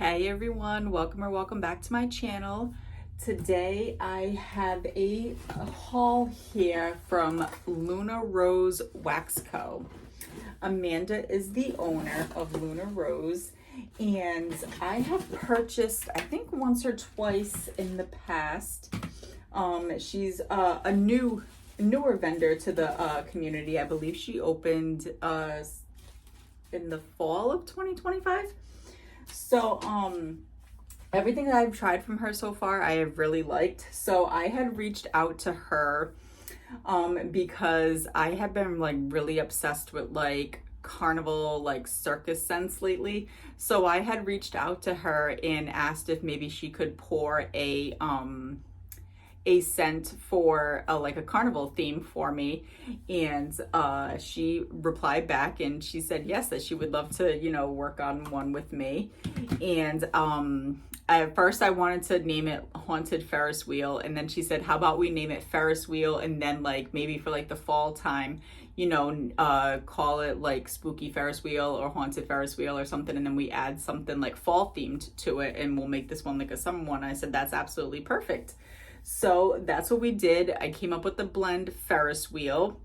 Hey everyone, welcome back to my channel. Today I have a haul here from Luna Rose Wax Co. Amanda is the owner of Luna Rose, and I have purchased, I think once or twice in the past. She's a newer vendor to the community. I believe she opened in the fall of 2025. So, everything that I've tried from her so far, I have really liked. So I had reached out to her, because I have been like really obsessed with like carnival, like circus scents lately. So I had reached out to her and asked if maybe she could pour a scent for like a carnival theme for me, and she replied back and she said yes, that she would love to work on one with me. And at first I wanted to name it Haunted Ferris Wheel, and then she said, how about we name it Ferris Wheel, and then like maybe for like the fall time, call it like Spooky Ferris Wheel or Haunted Ferris Wheel or something, and then we add something like fall themed to it, and we'll make this one like a summer one. I said that's absolutely perfect. So that's what we did. I came up with the blend Ferris Wheel.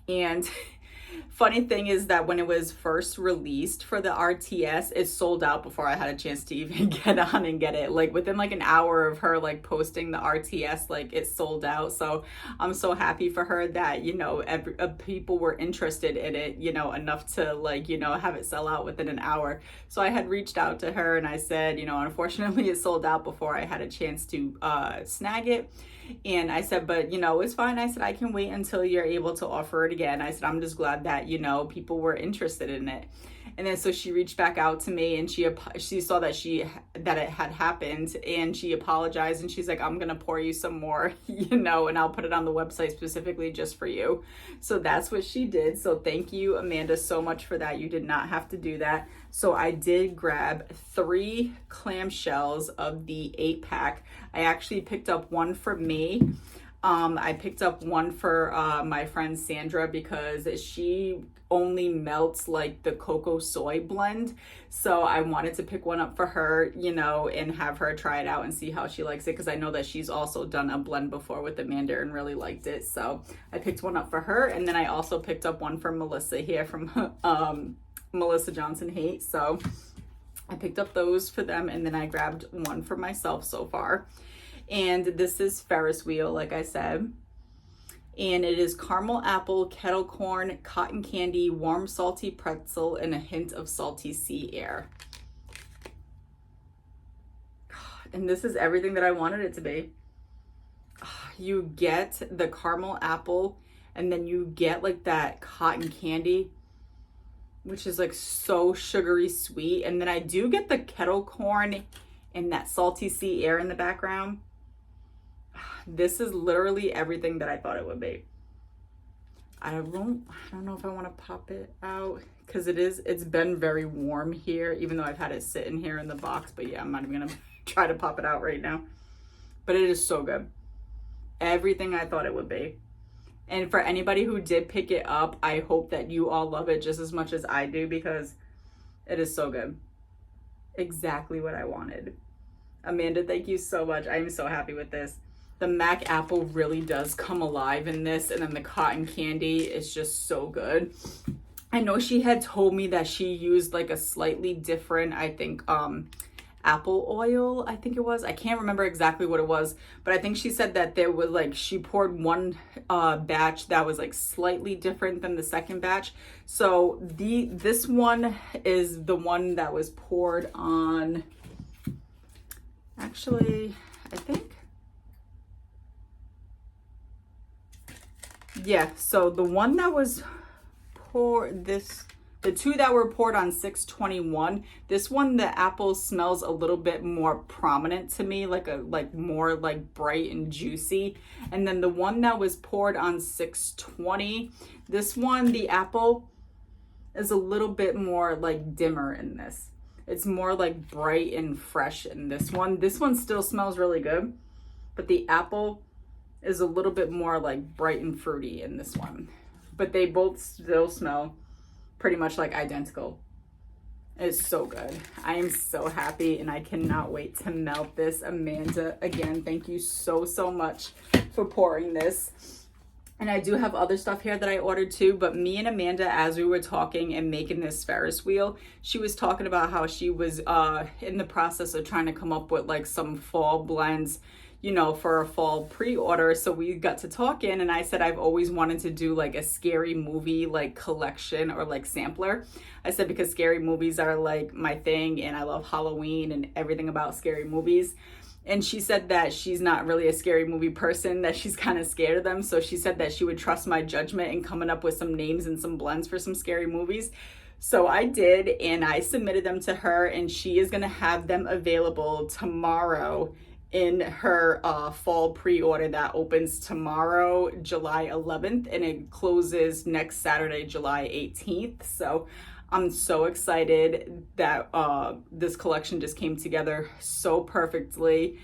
And funny thing is that when it was first released for the RTS, it sold out before I had a chance to even get on and get it. Like within like an hour of her like posting the RTS, like it sold out. So I'm so happy for her that, people were interested in it, enough to like, have it sell out within an hour. So I had reached out to her and I said, unfortunately it sold out before I had a chance to snag it. And I said, but it's fine. I said, I can wait until you're able to offer it again. I said, I'm just glad that, people were interested in it. And then so she reached back out to me, and she saw that it had happened, and she apologized, and she's like, I'm gonna pour you some more, and I'll put it on the website specifically just for you. So that's what she did. So thank you, Amanda, so much for that. You did not have to do that. So I did grab 3 clamshells of the 8-pack. I actually picked up one for me. I picked up one for my friend Sandra, because she only melts like the cocoa soy blend. So I wanted to pick one up for her, and have her try it out and see how she likes it, because I know that she's also done a blend before with Amanda and really liked it. So I picked one up for her, and then I also picked up one for Melissa here from Melissa Johnson Hate. So I picked up those for them, and then I grabbed one for myself so far. And this is Ferris Wheel, like I said. And it is caramel apple, kettle corn, cotton candy, warm salty pretzel, and a hint of salty sea air. And this is everything that I wanted it to be. You get the caramel apple, and then you get like that cotton candy, which is like so sugary sweet. And then I do get the kettle corn and that salty sea air in the background. This is literally everything that I thought it would be. I don't know if I want to pop it out, because it's been very warm here, even though I've had it sitting here in the box. But yeah, I'm not even gonna try to pop it out right now. But it is so good. Everything I thought it would be. And for anybody who did pick it up, I hope that you all love it just as much as I do, because it is so good. Exactly what I wanted. Amanda, thank you so much. I am so happy with this. The Mac apple really does come alive in this, and then the cotton candy is just so good. I know she had told me that she used like a slightly different, I think, apple oil, I think it was. I can't remember exactly what it was, but I think she said that there was like, she poured one batch that was like slightly different than the second batch. So this one is the one that was poured on, actually, I think. Yeah, so the one that was poured, the 2 that were poured on 6/21, this one, the apple smells a little bit more prominent to me, like more like bright and juicy. And then the one that was poured on 6/20, this one, the apple is a little bit more like dimmer in this. It's more like bright and fresh in this one. This one still smells really good, but the apple is a little bit more like bright and fruity in this one. But they both still smell pretty much like identical. It's so good. I am so happy and I cannot wait to melt this. Amanda, again, thank you so, so much for pouring this. And I do have other stuff here that I ordered too, but me and Amanda, as we were talking and making this Ferris wheel, she was talking about how she was in the process of trying to come up with like some fall blends, you know, for a fall pre-order. So we got to talking and I said I've always wanted to do like a scary movie like collection or like sampler. I said because scary movies are like my thing and I love Halloween and everything about scary movies. And she said that she's not really a scary movie person, that she's kind of scared of them. So she said that she would trust my judgment in coming up with some names and some blends for some scary movies. So I did, and I submitted them to her, and she is going to have them available tomorrow in her fall pre-order that opens tomorrow, July 11th, and it closes next Saturday, July 18th. So I'm so excited that this collection just came together so perfectly.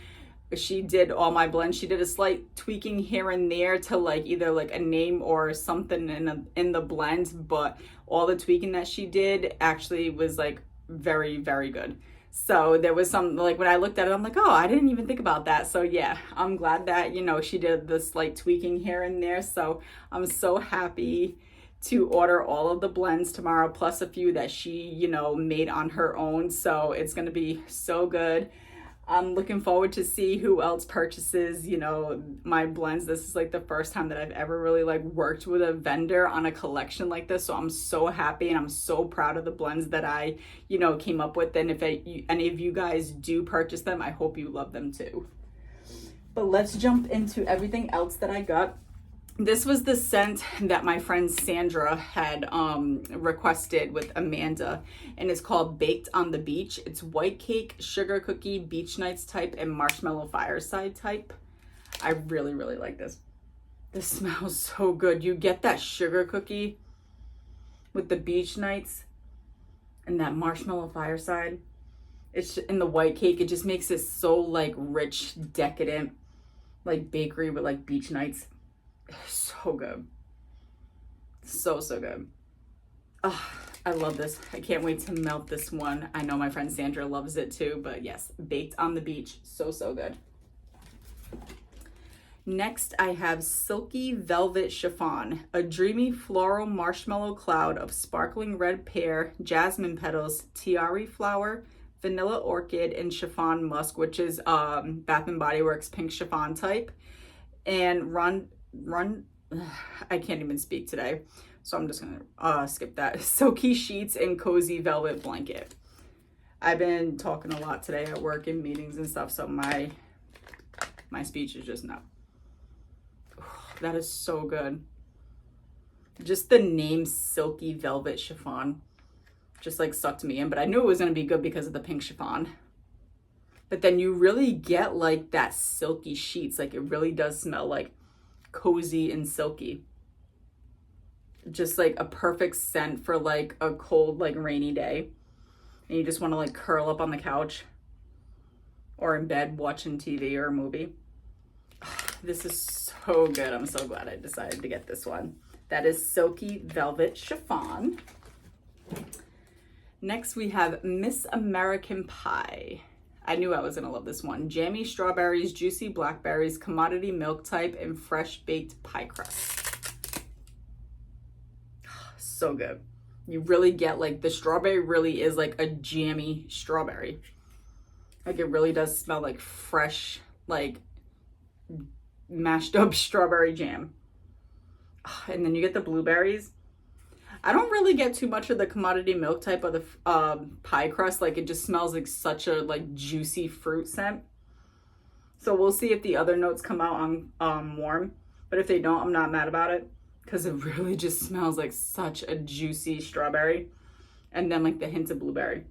She did all my blends. She did a slight tweaking here and there to like either like a name or something in the blend, but all the tweaking that she did actually was like very, very good. So there was some, like when I looked at it, I'm like, oh, I didn't even think about that. So yeah, I'm glad that, you know, she did the slight tweaking here and there. So I'm so happy to order all of the blends tomorrow, plus a few that she, you know, made on her own. So it's going to be so good. I'm looking forward to see who else purchases, you know, my blends. This is like the first time that I've ever really like worked with a vendor on a collection like this. So I'm so happy and I'm so proud of the blends that I, you know, came up with. And if any of you guys do purchase them, I hope you love them too. But let's jump into everything else that I got. This was the scent that my friend Sandra had requested with Amanda, and it's called Baked on the Beach. It's white cake, sugar cookie, beach nights type, and marshmallow fireside type. I really, really like this. This smells so good. You get that sugar cookie with the beach nights and that marshmallow fireside. It's in the white cake. It just makes it so like rich, decadent, like bakery with like beach nights. So good. So good. Oh, I love this. I can't wait to melt this one. I know my friend Sandra loves it too, but yes, Baked on the Beach. So good. Next, I have Silky Velvet Chiffon, a dreamy floral marshmallow cloud of sparkling red pear, jasmine petals, tiare flower, vanilla orchid, and chiffon musk, which is Bath and Body Works pink chiffon type, and I can't even speak today, so I'm just gonna skip that. Silky sheets and cozy velvet blanket. I've been talking a lot today at work and meetings and stuff, so my speech is just no. That is so good. Just the name Silky Velvet Chiffon just like sucked me in, but I knew it was gonna be good because of the pink chiffon. But then you really get like that silky sheets, like it really does smell like cozy and silky. Just like a perfect scent for like a cold, like rainy day, and you just want to like curl up on the couch or in bed watching TV or a movie. This is so good. I'm so glad I decided to get this one. That is Silky Velvet Chiffon. Next we have Miss American Pie. I knew I was gonna love this one. Jammy strawberries, juicy blackberries, commodity milk type, and fresh baked pie crust. So good. You really get like the strawberry really is like a jammy strawberry. Like it really does smell like fresh, like mashed up strawberry jam. And then you get the blueberries. I don't really get too much of the commodity milk type of the pie crust. Like it just smells like such a like juicy fruit scent. So we'll see if the other notes come out on warm. But if they don't, I'm not mad about it because it really just smells like such a juicy strawberry. And then like the hint of blueberry.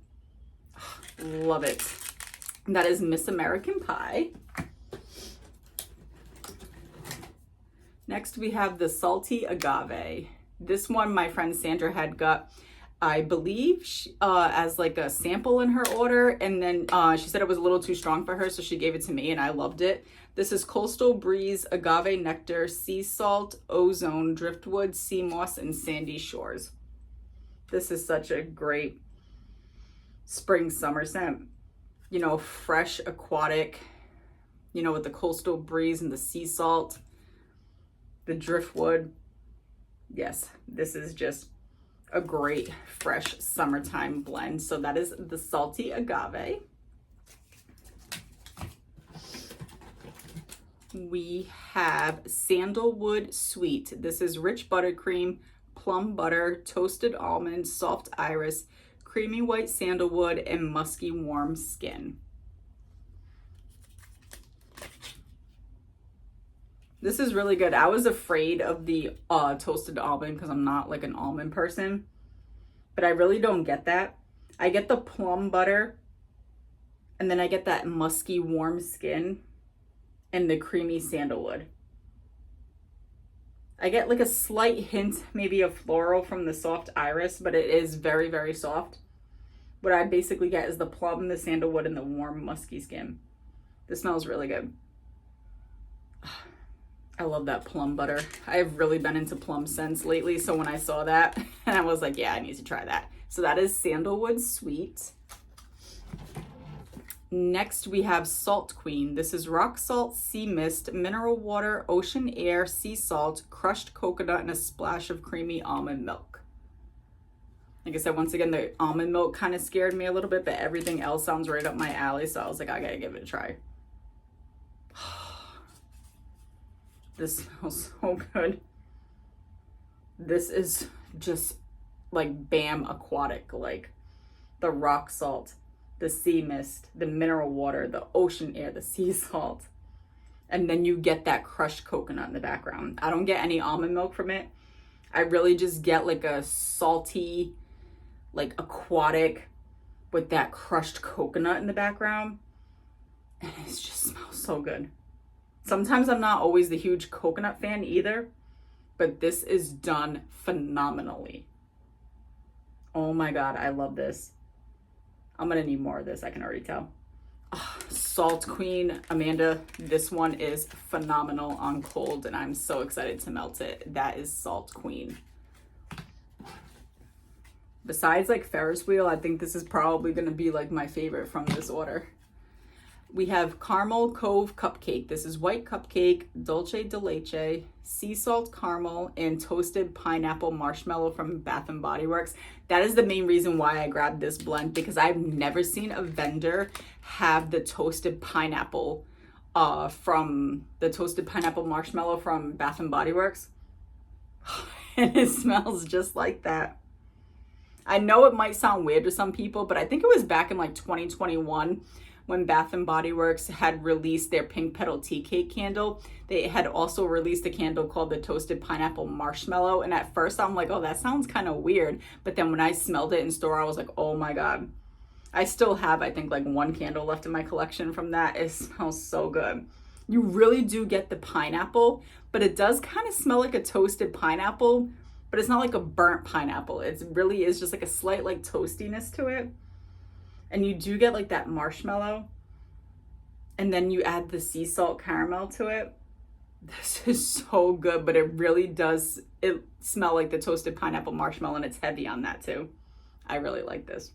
Love it. That is Miss American Pie. Next we have the Salty Agave. This one my friend Sandra had got, I believe, as like a sample in her order. And then she said it was a little too strong for her, so she gave it to me and I loved it. This is Coastal Breeze, Agave Nectar, Sea Salt, Ozone, Driftwood, Sea Moss, and Sandy Shores. This is such a great spring summer scent. You know, fresh, aquatic, you know, with the coastal breeze and the sea salt, the driftwood. Yes, this is just a great fresh summertime blend. So that is the Salty Agave. We have Sandalwood Sweet. This is rich buttercream, plum butter, toasted almond, soft iris, creamy white sandalwood, and musky warm skin. This is really good. I was afraid of the toasted almond because I'm not like an almond person, but I really don't get that. I get the plum butter, and then I get that musky warm skin and the creamy sandalwood. I get like a slight hint maybe of floral from the soft iris, but it is very, very soft. What I basically get is the plum, the sandalwood, and the warm musky skin. This smells really good. I love that plum butter. I've really been into plum scents lately, so when I saw that, I was like, yeah, I need to try that. So that is Sandalwood Sweet. Next, we have Salt Queen. This is rock salt, sea mist, mineral water, ocean air, sea salt, crushed coconut, and a splash of creamy almond milk. Like I said, once again, the almond milk kind of scared me a little bit, but everything else sounds right up my alley, so I was like, I gotta give it a try. This smells so good. This is just like Bam aquatic, like the rock salt, the sea mist, the mineral water, the ocean air, the sea salt. And then you get that crushed coconut in the background. I don't get any almond milk from it. I really just get like a salty, like aquatic with that crushed coconut in the background. And it just smells so good. Sometimes I'm not always the huge coconut fan either, but this is done phenomenally. Oh my God, I love this. I'm gonna need more of this, I can already tell. Oh, Salt Queen, Amanda, this one is phenomenal on cold and I'm so excited to melt it. That is Salt Queen. Besides like Ferris wheel, I think this is probably gonna be like my favorite from this order. We have Caramel Cove Cupcake. This is white cupcake, dulce de leche, sea salt caramel, and toasted pineapple marshmallow from Bath and Body Works. That is the main reason why I grabbed this blend, because I've never seen a vendor have the toasted pineapple from the toasted pineapple marshmallow from Bath and Body Works. And it smells just like that. I know it might sound weird to some people, but I think it was back in like 2021 when Bath and Body Works had released their pink petal tea cake candle. They had also released a candle called the toasted pineapple marshmallow. And at first I'm like, oh, that sounds kind of weird. But then when I smelled it in store, I was like, oh my God. I still have, I think, like one candle left in my collection from that. It smells so good. You really do get the pineapple, but it does kind of smell like a toasted pineapple, but it's not like a burnt pineapple. It really is just like a slight like toastiness to it. And you do get like that marshmallow, and then you add the sea salt caramel to it. This is so good, but it really does smell like the toasted pineapple marshmallow, and it's heavy on that too. I really like this.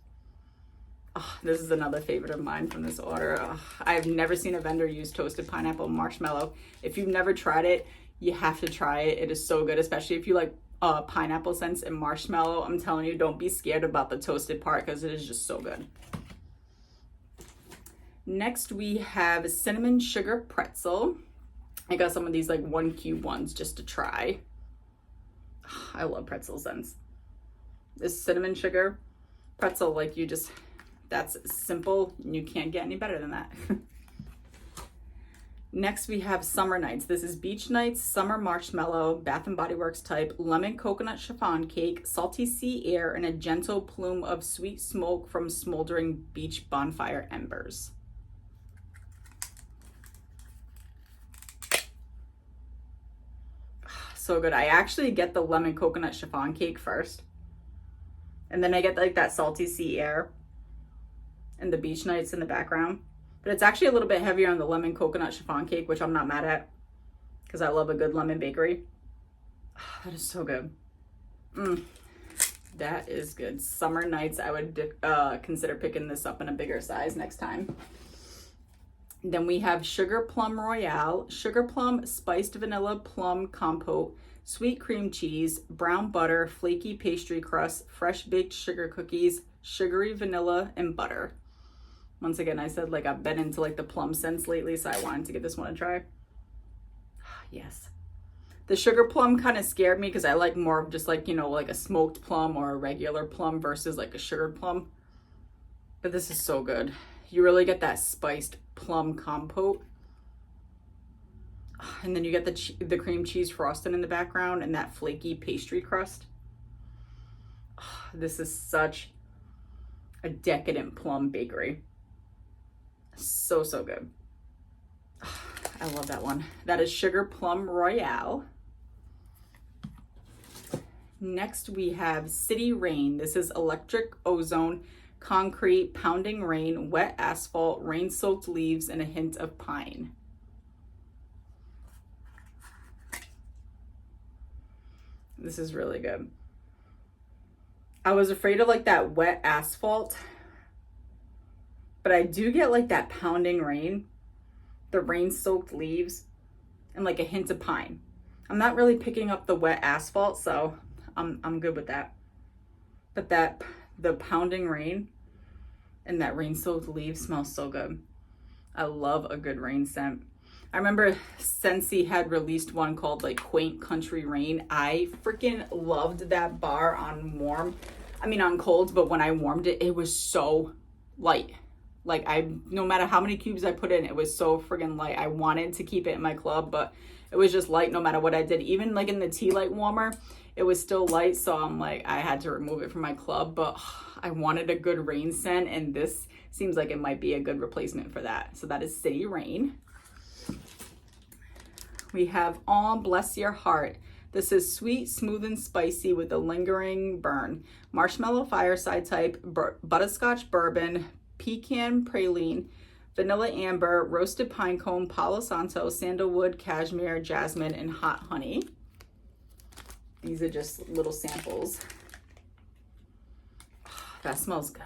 Oh, this is another favorite of mine from this order. Oh, I've never seen a vendor use toasted pineapple marshmallow. If you've never tried it, you have to try it. It is so good, especially if you like pineapple scents and marshmallow. I'm telling you, don't be scared about the toasted part because it is just so good. Next, we have cinnamon sugar pretzel. I got some of these like 1 cube ones just to try. I love pretzel scents. This cinnamon sugar pretzel, like that's simple. You can't get any better than that. Next, we have Summer Nights. This is Beach Nights, Summer Marshmallow, Bath and Body Works type, lemon coconut chiffon cake, salty sea air, and a gentle plume of sweet smoke from smoldering beach bonfire embers. So good. I actually get the lemon coconut chiffon cake first, and then I get like that salty sea air and the beach nights in the background. But it's actually a little bit heavier on the lemon coconut chiffon cake, which I'm not mad at because I love a good lemon bakery. Oh, that is so good. That is good. Summer nights, I would consider picking this up in a bigger size next time. Then we have Sugar Plum Royale, Sugar Plum Spiced Vanilla Plum Compote, Sweet Cream Cheese, Brown Butter, Flaky Pastry Crust, Fresh Baked Sugar Cookies, Sugary Vanilla, and Butter. Once again, I said like I've been into like the plum scents lately, so I wanted to give this one a try. Yes. The sugar plum kind of scared me because I like more of just like, you know, like a smoked plum or a regular plum versus like a sugared plum. But this is so good. You really get that spiced plum compote. And then you get the cream cheese frosting in the background and that flaky pastry crust. This is such a decadent plum bakery. So, so good. I love that one. That is Sugar Plum Royale. Next we have City Rain. This is electric ozone, concrete, pounding rain, wet asphalt, rain-soaked leaves, and a hint of pine. This is really good. I was afraid of like that wet asphalt, but I do get like that pounding rain, the rain-soaked leaves, and like a hint of pine. I'm not really picking up the wet asphalt, so I'm good with that. But the pounding rain and that rain-soaked leaves smells so good. I love a good rain scent. I remember Scentsy had released one called like Quaint Country Rain. I freaking loved that bar on cold, but when I warmed it, it was so light. Like no matter how many cubes I put in, it was so friggin' light. I wanted to keep it in my club, but it was just light no matter what I did. Even like in the tea light warmer, it was still light. So I'm like, I had to remove it from my club, but I wanted a good rain scent. And this seems like it might be a good replacement for that. So that is City Rain. We have On Bless Your Heart. This is sweet, smooth, and spicy with a lingering burn. Marshmallow fireside type, butterscotch bourbon, pecan praline, vanilla amber, roasted pine cone, Palo Santo, sandalwood, cashmere, jasmine, and hot honey. These are just little samples. That smells good.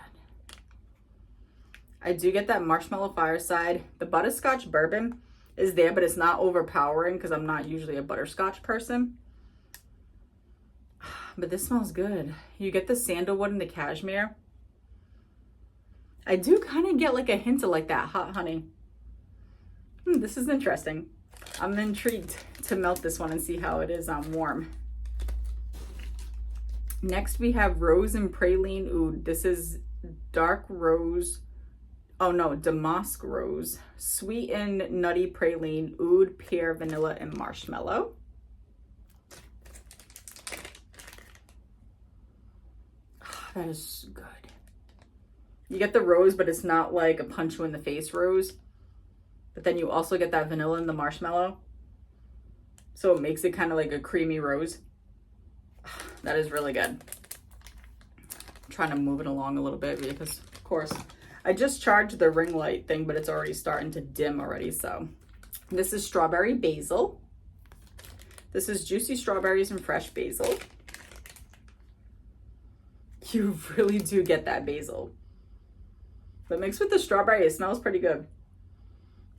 I do get that marshmallow fireside. The butterscotch bourbon is there, but it's not overpowering because I'm not usually a butterscotch person. But this smells good. You get the sandalwood and the cashmere. I do kind of get like a hint of like that hot honey. This is interesting. I'm intrigued to melt this one and see how it is on warm. Next we have Rose and Praline Oud. This is dark rose. Oh no, damask rose, sweet and nutty praline, oud, pear, vanilla, and marshmallow. That is good. You get the rose, but it's not like a punch you in the face rose. But then you also get that vanilla and the marshmallow. So it makes it kind of like a creamy rose. That is really good. I'm trying to move it along a little bit because, of course, I just charged the ring light thing, but it's already starting to dim already. So this is Strawberry Basil. This is juicy strawberries and fresh basil. You really do get that basil. But mixed with the strawberry, it smells pretty good.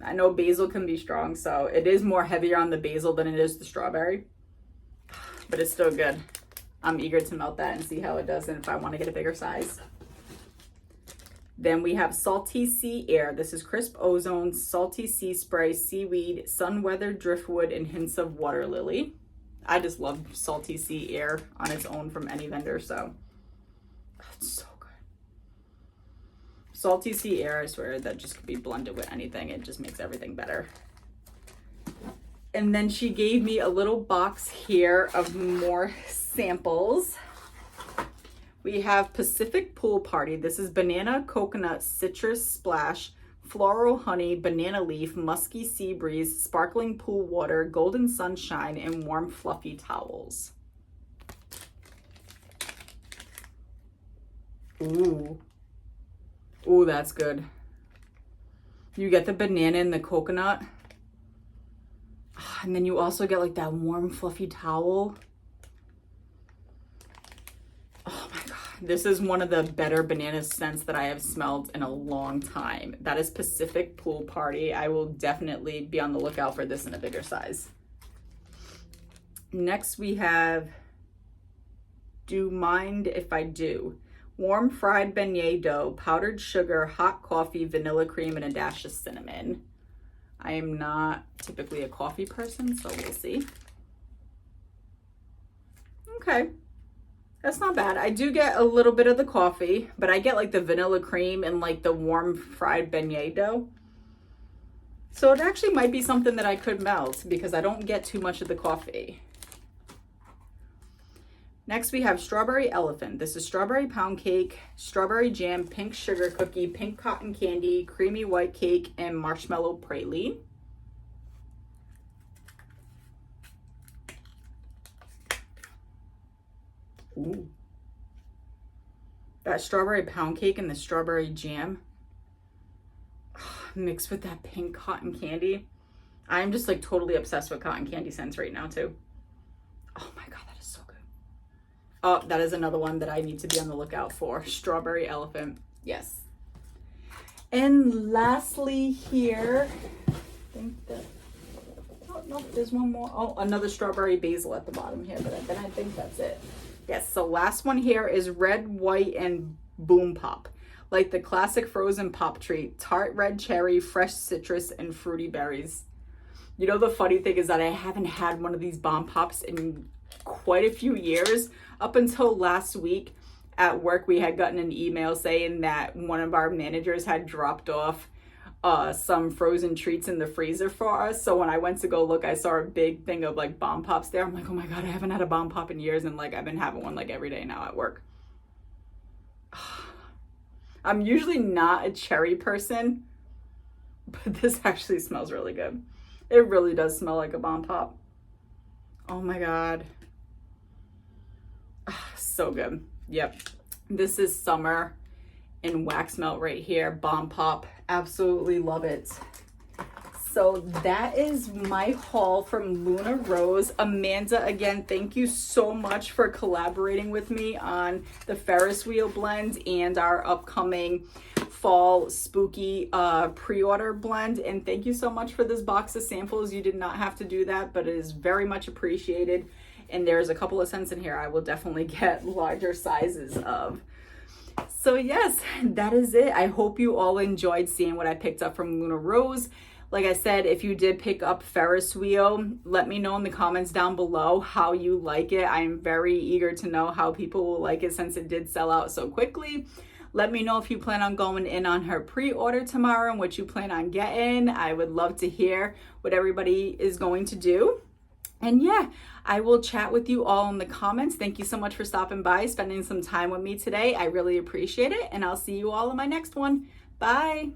I know basil can be strong, so it is more heavier on the basil than it is the strawberry. But it's still good. I'm eager to melt that and see how it does and if I want to get a bigger size. Then we have Salty Sea Air. This is crisp ozone, salty sea spray, seaweed, sun-weathered driftwood, and hints of water lily. I just love Salty Sea Air on its own from any vendor, so it's so good. Salty Sea Air, I swear, that just could be blended with anything. It just makes everything better. And then she gave me a little box here of more samples. We have Pacific Pool Party. This is banana, coconut, citrus splash, floral honey, banana leaf, musky sea breeze, sparkling pool water, golden sunshine, and warm fluffy towels. Ooh. Ooh, that's good. You get the banana and the coconut. And then you also get like that warm fluffy towel. Oh my This is one of the better banana scents that I have smelled in a long time. That is Pacific Pool Party. I will definitely be on the lookout for this in a bigger size. Next we have Do Mind If I Do. Warm fried beignet dough, powdered sugar, hot coffee, vanilla cream, and a dash of cinnamon. I am not typically a coffee person, so we'll see. Okay, that's not bad. I do get a little bit of the coffee, but I get like the vanilla cream and like the warm fried beignet dough. So it actually might be something that I could melt because I don't get too much of the coffee. Next we have Strawberry Elephant. This is strawberry pound cake, strawberry jam, pink sugar cookie, pink cotton candy, creamy white cake, and marshmallow praline. Ooh. That strawberry pound cake and the strawberry jam mixed with that pink cotton candy. I am just like totally obsessed with cotton candy scents right now too. Oh my God, that is so good. Oh, that is another one that I need to be on the lookout for. Strawberry Elephant. Yes. And lastly here, I think that, oh no, there's one more. Oh, another strawberry basil at the bottom here, but then I think that's it. Yes, so last one here is Red, White, and Boom Pop. Like the classic frozen pop treat. Tart red cherry, fresh citrus, and fruity berries. You know, the funny thing is that I haven't had one of these Bomb Pops in quite a few years. Up until last week at work, we had gotten an email saying that one of our managers had dropped off some frozen treats in the freezer for us. So when I went to go look, I saw a big thing of like Bomb Pops there. I'm like, oh my God, I haven't had a Bomb Pop in years. And like, I've been having one like every day now at work. I'm usually not a cherry person, but this actually smells really good. It really does smell like a Bomb Pop. Oh my God. So good. Yep. This is summer in wax melt right here. Bomb Pop. Absolutely love it. So that is my haul from Luna Rose. Amanda, again, thank you so much for collaborating with me on the Ferris wheel blend and our upcoming fall spooky pre-order blend. And thank you so much for this box of samples. You did not have to do that, but it is very much appreciated. And there's a couple of scents in here I will definitely get larger sizes of. So yes, that is it. I hope you all enjoyed seeing what I picked up from Luna Rose. Like I said, if you did pick up Ferris wheel, let me know in the comments down below how you like it. I am very eager to know how people will like it since it did sell out so quickly. Let me know if you plan on going in on her pre-order tomorrow and what you plan on getting. I would love to hear what everybody is going to do. And yeah, I will chat with you all in the comments. Thank you so much for stopping by, spending some time with me today. I really appreciate it. And I'll see you all in my next one. Bye.